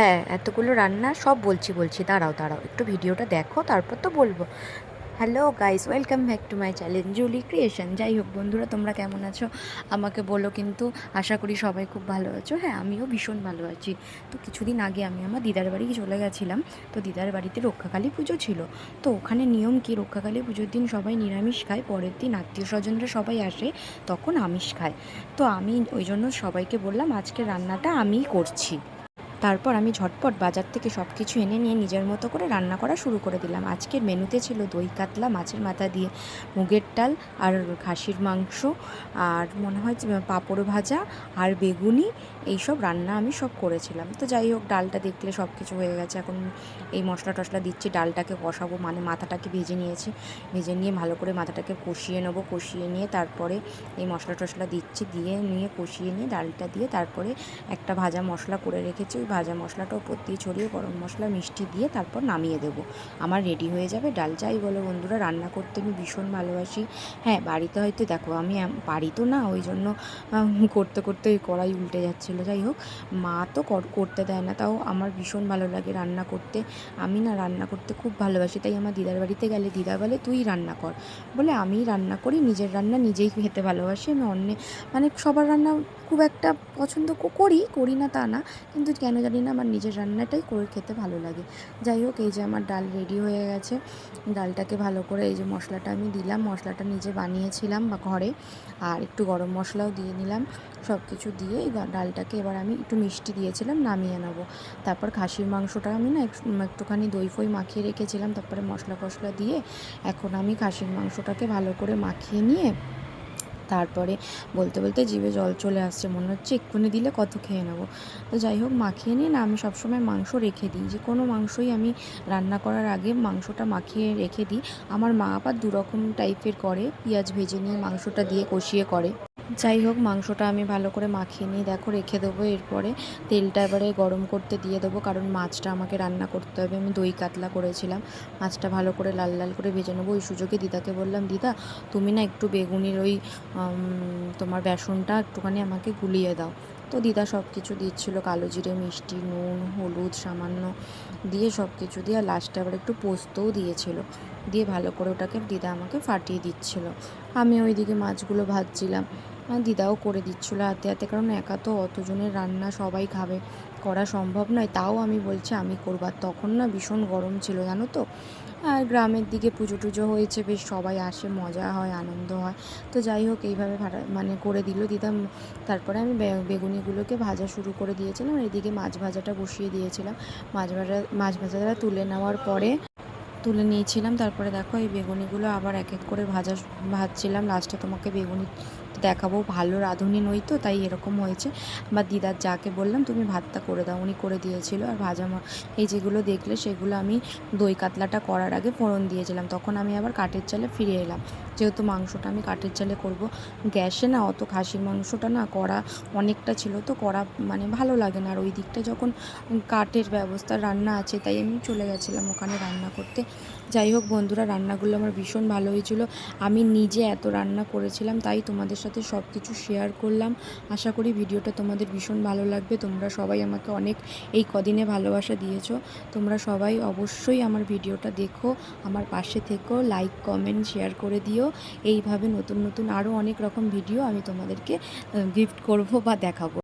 হ্যাঁ, এতগুলো রান্না সব বলছি। দাঁড়াও, একটু ভিডিওটা দেখো তারপর তো বলবো। Hello guys, welcome back to my channel Julie Creation. যাই হোক বন্ধুরা, তোমরা কেমন আছো আমাকে বলো কিন্তু। আশা করি সবাই খুব ভালো আছো। হ্যাঁ, আমিও ভীষণ ভালো আছি। তো কিছুদিন আগে আমি আমার দিদার বাড়ি চলে গেছিলাম। তো দিদার বাড়িতে রক্ষাকালী পুজো ছিল। তো ওখানে নিয়ম কি, রক্ষাকালী পুজোর দিন সবাই নিরামিষ খায়, পরের দিন আত্মীয় স্বজনরা সবাই আসে, তখন আমিষ খায়। তো আমি ওই জন্য সবাইকে বললাম আজকে রান্নাটা আমিই করছি। তারপর আমি ঝটপট বাজার থেকে সব কিছু এনে নিয়ে নিজের মতো করে রান্না করা শুরু করে দিলাম। আজকের মেনুতে ছিল দই কাতলা মাছের মাথা দিয়ে, মুগের ডাল আর খাসির মাংস, আর মনে হয় পাঁপড় ভাজা আর বেগুনি। এইসব রান্না আমি সব করেছিলাম। তো যাই হোক, ডালটা দেখলে সব কিছু হয়ে গেছে। এখন এই মশলা টশলা দিচ্ছি, ডালটাকে কষাবো, মানে মাথাটাকে ভেজে নিয়েছি। ভেজে নিয়ে ভালো করে মাথাটাকে কষিয়ে নেবো। কষিয়ে নিয়ে তারপরে এই মশলা টশলা দিচ্ছি, দিয়ে নিয়ে কষিয়ে নিয়ে ডালটা দিয়ে তারপরে একটা ভাজা মশলা করে রেখেছি, ওই ভাজা মশলাটা ওপর দিয়ে ছড়িয়ে গরম মশলা মিষ্টি দিয়ে তারপর নামিয়ে দেবো। আমার রেডি হয়ে যাবে ডাল। যাই বলো বন্ধুরা, রান্না করতে আমি ভীষণ ভালোবাসি। হ্যাঁ, বাড়িতে হয়তো দেখো আমি পারি তো না, ওই জন্য করতে করতে ওই কড়াই উল্টে যাচ্ছিলো। যাই হোক, মা তো করতে দেয় না, তাও আমার ভীষণ ভালো লাগে রান্না করতে। আমি না রান্না করতে খুব ভালোবাসি, তাই আমার দিদার বাড়িতে গেলে দিদা বলে তুই রান্না কর, বলে আমিই রান্না করি। নিজের রান্না নিজেই খেতে ভালোবাসি আমি। মানে সবার রান্না খুব একটা পছন্দ করি না তা না, কিন্তু কেন জানি না আমার নিজের রান্নাটাই করে খেতে ভালো লাগে। যাই হোক, এই যে আমার ডাল রেডি হয়ে গেছে। ডালটাকে ভালো করে এই যে মশলাটা আমি দিলাম, মশলাটা নিজে বানিয়েছিলাম বা ঘরে, আর একটু গরম মশলাও দিয়ে নিলাম। সব কিছু দিয়ে এই ডালটাকে এবার আমি একটু মিষ্টি দিয়েছিলাম, নামিয়ে নেবো। তারপর খাসির মাংসটা আমি না একটুখানি দই ফই মাখিয়ে রেখেছিলাম, তারপরে মশলা ফসলা দিয়ে এখন আমি খাসির মাংসটাকে ভালো করে মাখিয়ে নিয়ে তারপরে বলতে বলতে জিভে জল চলে আসছে, মনে হচ্ছে এক্ষুনি দিলে কত খেয়ে নেবো। তো যাই হোক, মাখিয়ে নিয়ে না আমি সবসময় মাংস রেখে দিই, যে কোনো মাংসই আমি রান্না করার আগে মাংসটা মাখিয়ে রেখে দিই। আমার মা আবার দুরকম টাইপের করে, পেঁয়াজ ভেজে নিয়ে মাংসটা দিয়ে কষিয়ে করে। যাই হোক, মাংসটা আমি ভালো করে মাখিয়ে নিয়ে দেখো রেখে দেবো। এরপরে তেলটা এবারে গরম করতে দিয়ে দেবো, কারণ মাছটা আমাকে রান্না করতে হবে। আমি দই কাতলা করেছিলাম, মাছটা ভালো করে লাল লাল করে ভেজে নেবো। ওই সুযোগে দিদাকে বললাম, দিদা তুমি না একটু বেগুনির ওই তোমার বেসনটা একটুখানি আমাকে গুলিয়ে দাও। তো দিদা সব কিছু দিচ্ছিলো, কালো জিরে, মিষ্টি, নুন, হলুদ সামান্য দিয়ে সব কিছু দিয়ে, আর লাস্টে আবার একটু পোস্তও দিয়েছিল। দিয়ে ভালো করে ওটাকে দিদা আমাকে ফাটিয়ে দিচ্ছিলো। আমি ওইদিকে মাছগুলো ভাজছিলাম, দিদাও করে দিচ্ছিলো হাতে হাতে, কারণ একা তো অতজনের রান্না সবাই খাবে, করা সম্ভব নয়। তাও আমি বলছি আমি করব। আর তখন না ভীষণ গরম ছিল জানো তো। আর গ্রামের দিকে পুজো টুজো হয়েছে, বেশ সবাই আসে, মজা হয়, আনন্দ হয়। তো যাই হোক, এইভাবে মানে করে দিল দিদা। তারপরে আমি বেগুনিগুলোকে ভাজা শুরু করে দিয়েছিলাম, আর এদিকে মাছ ভাজাটা বসিয়ে দিয়েছিলাম। মাছ ভাজাটা তুলে নেওয়ার পরে তুলে নিয়েছিলাম। তারপরে দেখো এই বেগুনিগুলো আবার এক এক করে ভাজছিলাম। লাস্টে তোমাকে বেগুনি দেখাবো, ভালো রাঁধুনি নই তো তাই এরকম হয়েছে। বা দিদার যাকে বললাম তুমি ভাতটা করে দাও, উনি করে দিয়েছিল। আর এই যেগুলো দেখলে সেগুলো আমি দই কাতলাটা করার আগে ফোড়ন দিয়েছিলাম। তখন আমি আবার কাঠের চালে ফিরে এলাম, যেহেতু মাংসটা আমি কাঠের চালে করব। গ্যাসে না অত খাসির মাংসটা না করা অনেকটা ছিল, তো করা মানে ভালো লাগে না। আর ওই দিকটা যখন কাঠের ব্যবস্থা রান্না আছে, তাই আমি চলে গেছিলাম ওখানে রান্না করতে। যাই হোক বন্ধুরা, রান্নাগুলো আমার ভীষণ ভালো হয়েছিল। আমি নিজে এত রান্না করেছিলাম, তাই তোমাদের সাথে সব কিছু শেয়ার করলাম। আশা করি ভিডিওটা তোমাদের ভীষণ ভালো লাগবে। তোমরা সবাই আমাকে অনেক এই কদিনে ভালোবাসা দিয়েছো। তোমরা সবাই অবশ্যই আমার ভিডিওটা দেখো, আমার পাশে থেকো, লাইক কমেন্ট শেয়ার করে দিও। এইভাবে নতুন নতুন আরও অনেক রকম ভিডিও আমি তোমাদেরকে গিফট করব বা দেখাবো।